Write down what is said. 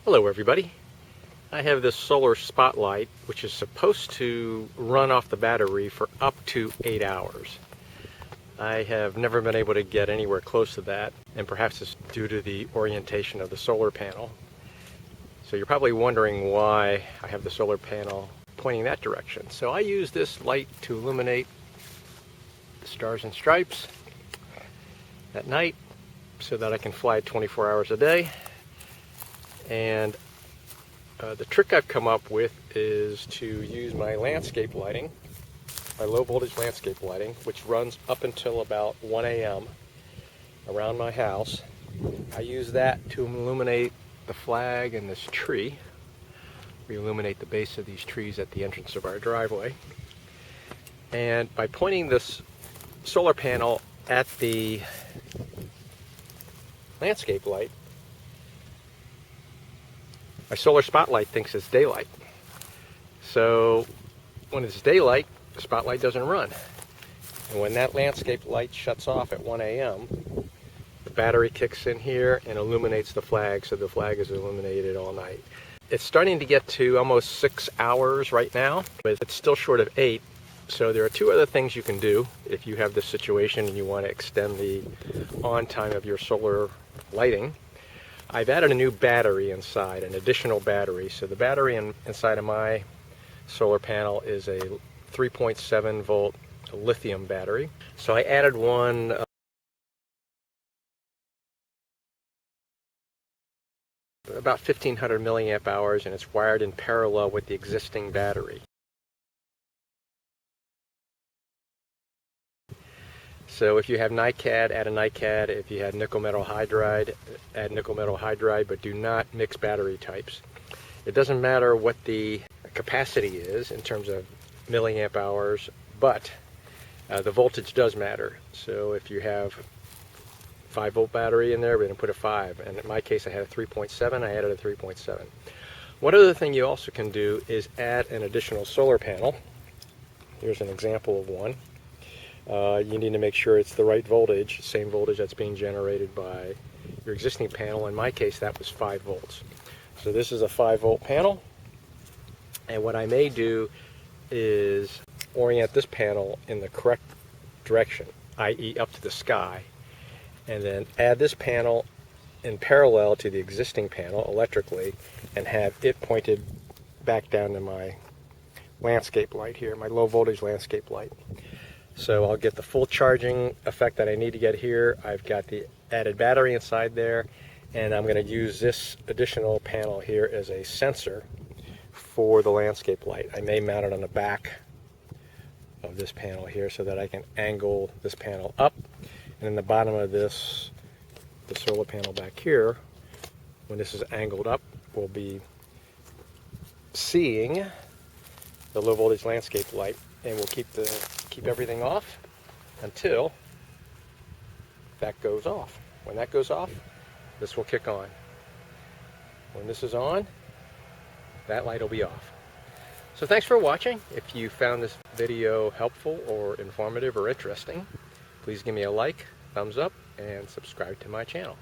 Hello everybody. I have this solar spotlight which is supposed to run off the battery for up to 8 hours. I have never been able to get anywhere close to that, and perhaps it's due to the orientation of the solar panel. So you're probably wondering why I have the solar panel pointing that direction. So I use this light to illuminate the stars and stripes at night so that I can fly 24 hours a day. And the trick I've come up with is to use my landscape lighting, my low voltage landscape lighting, which runs up until about 1 a.m. around my house. I use that to illuminate the flag and this tree. We illuminate the base of these trees at the entrance of our driveway. And by pointing this solar panel at the landscape light, my solar spotlight thinks it's daylight. So when it's daylight, the spotlight doesn't run. And when that landscape light shuts off at 1 a.m., the battery kicks in here and illuminates the flag, so the flag is illuminated all night. It's starting to get to almost 6 hours right now, but it's still short of 8. So there are two other things you can do if you have this situation and you want to extend the on time of your solar lighting. I've added a new battery inside, an additional battery. So the battery inside of my solar panel is a 3.7 volt lithium battery. So I added one about 1500 milliamp hours, and it's wired in parallel with the existing battery. So if you have NiCad, add a NiCad. If you have nickel metal hydride, add nickel metal hydride, but do not mix battery types. It doesn't matter what the capacity is in terms of milliamp hours, but the voltage does matter. So if you have 5 volt battery in there, we're going to put a 5. And in my case, I had a 3.7. I added a 3.7. One other thing you also can do is add an additional solar panel. Here's an example of one. You need to make sure it's the right voltage, same voltage that's being generated by your existing panel. In my case, that was 5 volts. So this is a 5 volt panel, and what I may do is orient this panel in the correct direction, i.e. up to the sky, and then add this panel in parallel to the existing panel electrically and have it pointed back down to my landscape light here, my low voltage landscape light. So I'll get the full charging effect that I need to get here. I've got the added battery inside there, and I'm going to use this additional panel here as a sensor for the landscape light. I may mount it on the back of this panel here so that I can angle this panel up, and in the bottom of this, the solar panel back here, when this is angled up, we'll be seeing the low voltage landscape light, and we'll keep everything off until that goes off. When that goes off, this will kick on. When this is on, that light will be off. So thanks for watching. If you found this video helpful or informative or interesting, please give me a like, thumbs up, and subscribe to my channel.